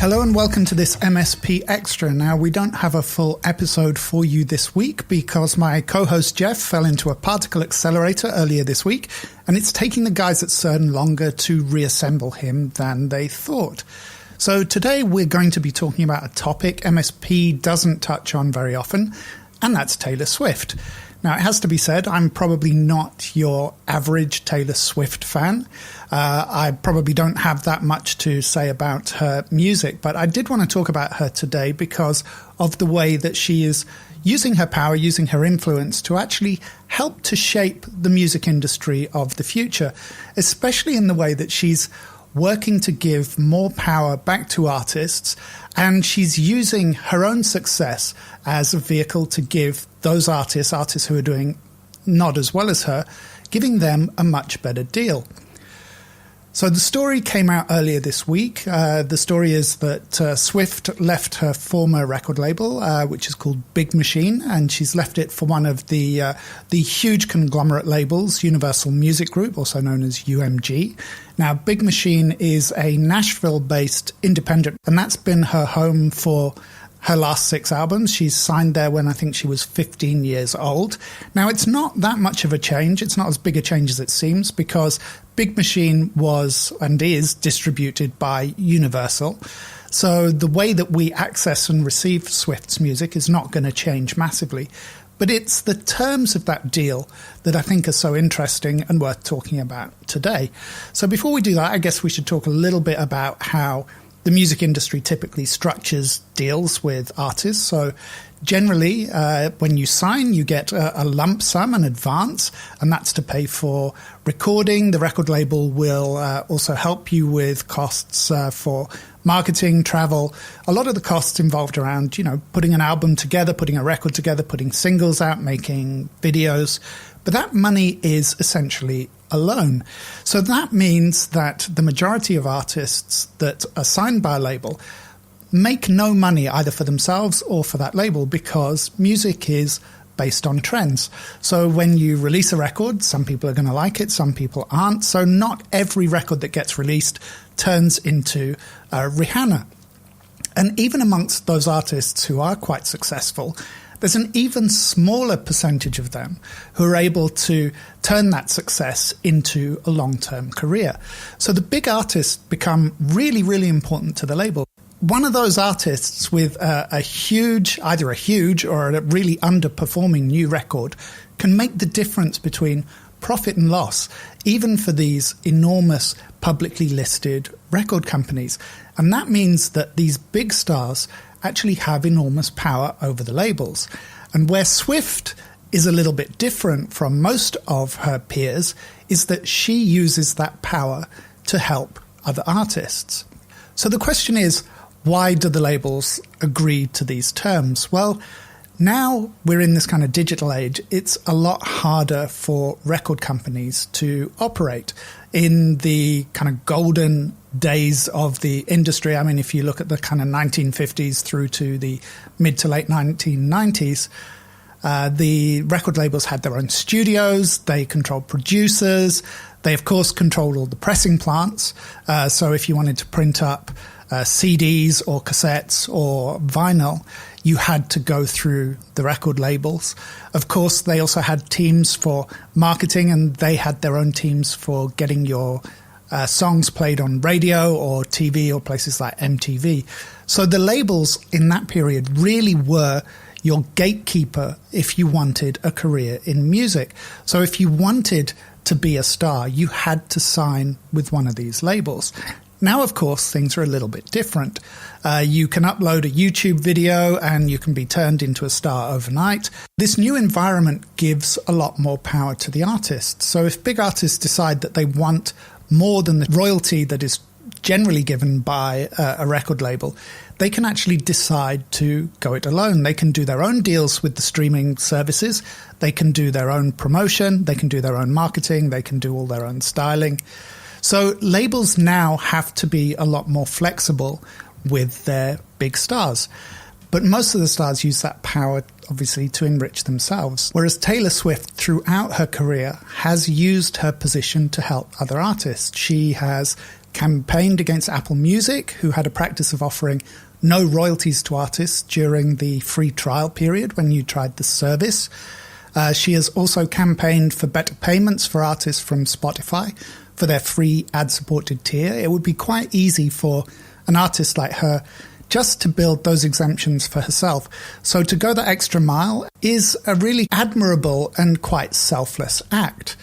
Hello and welcome to this MSP Extra. Now, we don't have a full episode for you this week because my co-host Jeff fell into a particle accelerator earlier this week, and it's taking the guys at CERN longer to reassemble him than they thought. So today we're going to be talking about a topic MSP doesn't touch on very often, and that's Taylor Swift. Now, it has to be said, I'm probably not your average Taylor Swift fan. I probably don't have that much to say about her music, but I did want to talk about her today because of the way that she is using her power, using her influence to actually help to shape the music industry of the future, especially in the way that she's working to give more power back to artists, and she's using her own success as a vehicle to give those artists who are doing not as well as her, giving them a much better deal. So the story came out earlier this week. The story is that Swift left her former record label, which is called Big Machine, and she's left it for one of the huge conglomerate labels, Universal Music Group, also known as UMG. Now, Big Machine is a Nashville-based independent, and that's been her home for her last 6 albums. She's signed there when I think she was 15 years old. Now, it's not that much of a change. It's not as big a change as it seems because Big Machine was and is distributed by Universal. So the way that we access and receive Swift's music is not going to change massively. But it's the terms of that deal that I think are so interesting and worth talking about today. So before we do that, I guess we should talk a little bit about how the music industry typically structures deals with artists. So generally, when you sign, you get a lump sum, an advance, and that's to pay for recording. The record label will also help you with costs for marketing, travel, a lot of the costs involved around, putting an album together, putting a record together, putting singles out, making videos. But that money is essentially a loan. So that means that the majority of artists that are signed by a label make no money either for themselves or for that label because music is based on trends. So when you release a record, some people are going to like it, some people aren't. So not every record that gets released turns into Rihanna. And even amongst those artists who are quite successful, there's an even smaller percentage of them who are able to turn that success into a long-term career. So the big artists become really, really important to the label. One of those artists with either a huge or a really underperforming new record can make the difference between profit and loss, even for these enormous publicly listed record companies. And that means that these big stars actually have enormous power over the labels. And where Swift is a little bit different from most of her peers is that she uses that power to help other artists. So the question is, why do the labels agree to these terms? Well, now we're in this kind of digital age. It's a lot harder for record companies to operate. In the kind of golden days of the industry, I mean, if you look at the kind of 1950s through to the mid to late 1990s, the record labels had their own studios, they controlled producers, they of course controlled all the pressing plants. So if you wanted to print up CDs or cassettes or vinyl, you had to go through the record labels. Of course, they also had teams for marketing, and they had their own teams for getting your songs played on radio or TV or places like MTV. So the labels in that period really were your gatekeeper if you wanted a career in music. So if you wanted to be a star, you had to sign with one of these labels. Now, of course, things are a little bit different. You can upload a YouTube video and you can be turned into a star overnight. This new environment gives a lot more power to the artists. So if big artists decide that they want more than the royalty that is generally given by a record label, they can actually decide to go it alone. They can do their own deals with the streaming services. They can do their own promotion. They can do their own marketing. They can do all their own styling. So labels now have to be a lot more flexible with their big stars. But most of the stars use that power, obviously, to enrich themselves. Whereas Taylor Swift, throughout her career, has used her position to help other artists. She has campaigned against Apple Music, who had a practice of offering no royalties to artists during the free trial period when you tried the service. She has also campaigned for better payments for artists from Spotify for their free ad-supported tier. It would be quite easy for an artist like her just to build those exemptions for herself. So to go that extra mile is a really admirable and quite selfless act.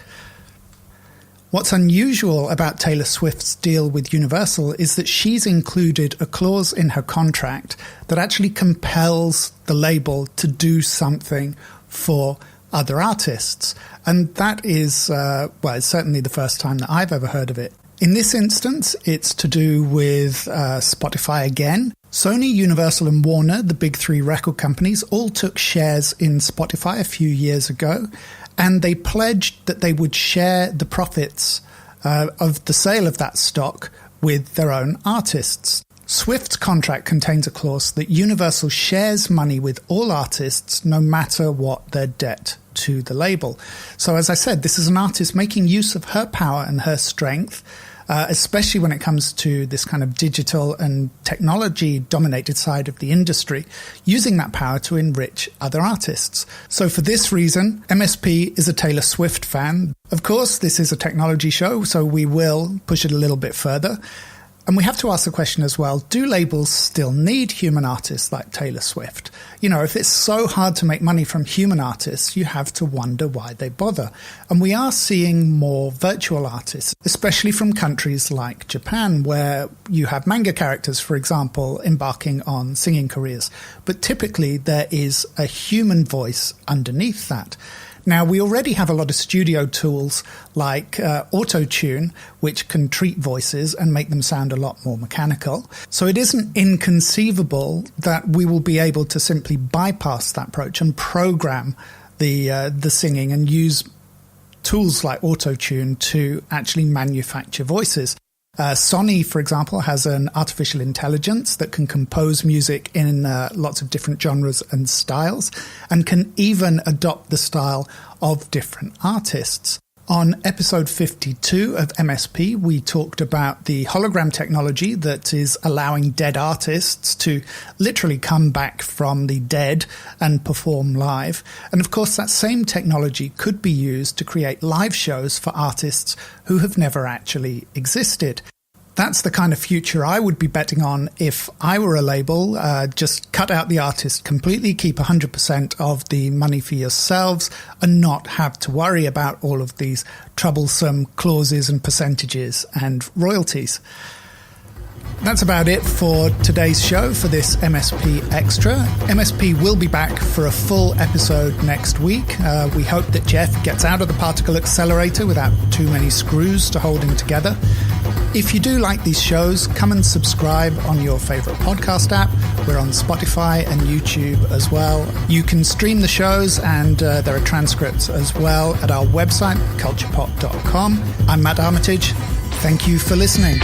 What's unusual about Taylor Swift's deal with Universal is that she's included a clause in her contract that actually compels the label to do something for other artists. And that is, it's certainly the first time that I've ever heard of it. In this instance, it's to do with Spotify again. Sony, Universal and Warner, the big three record companies, all took shares in Spotify a few years ago, and they pledged that they would share the profits of the sale of that stock with their own artists. Swift's contract contains a clause that Universal shares money with all artists no matter what their debt to the label. So as I said, this is an artist making use of her power and her strength, especially when it comes to this kind of digital and technology-dominated side of the industry, using that power to enrich other artists. So for this reason, MSP is a Taylor Swift fan. Of course, this is a technology show, so we will push it a little bit further. And we have to ask the question as well, do labels still need human artists like Taylor Swift? You know, if it's so hard to make money from human artists, you have to wonder why they bother. And we are seeing more virtual artists, especially from countries like Japan, where you have manga characters, for example, embarking on singing careers. But typically there is a human voice underneath that. Now, we already have a lot of studio tools like Auto-Tune, which can treat voices and make them sound a lot more mechanical. So it isn't inconceivable that we will be able to simply bypass that approach and program the singing and use tools like Auto-Tune to actually manufacture voices. Sony, for example, has an artificial intelligence that can compose music in lots of different genres and styles, and can even adopt the style of different artists. On episode 52 of MSP, we talked about the hologram technology that is allowing dead artists to literally come back from the dead and perform live. And of course, that same technology could be used to create live shows for artists who have never actually existed. That's the kind of future I would be betting on if I were a label. Just cut out the artist completely, keep 100% of the money for yourselves, and not have to worry about all of these troublesome clauses and percentages and royalties. That's about it for today's show for this MSP Extra. MSP will be back for a full episode next week. We hope that Jeff gets out of the particle accelerator without too many screws to hold him together. If you do like these shows, come and subscribe on your favorite podcast app. We're on Spotify and YouTube as well. You can stream the shows, and there are transcripts as well at our website, culturepop.com. I'm Matt Armitage. Thank you for listening.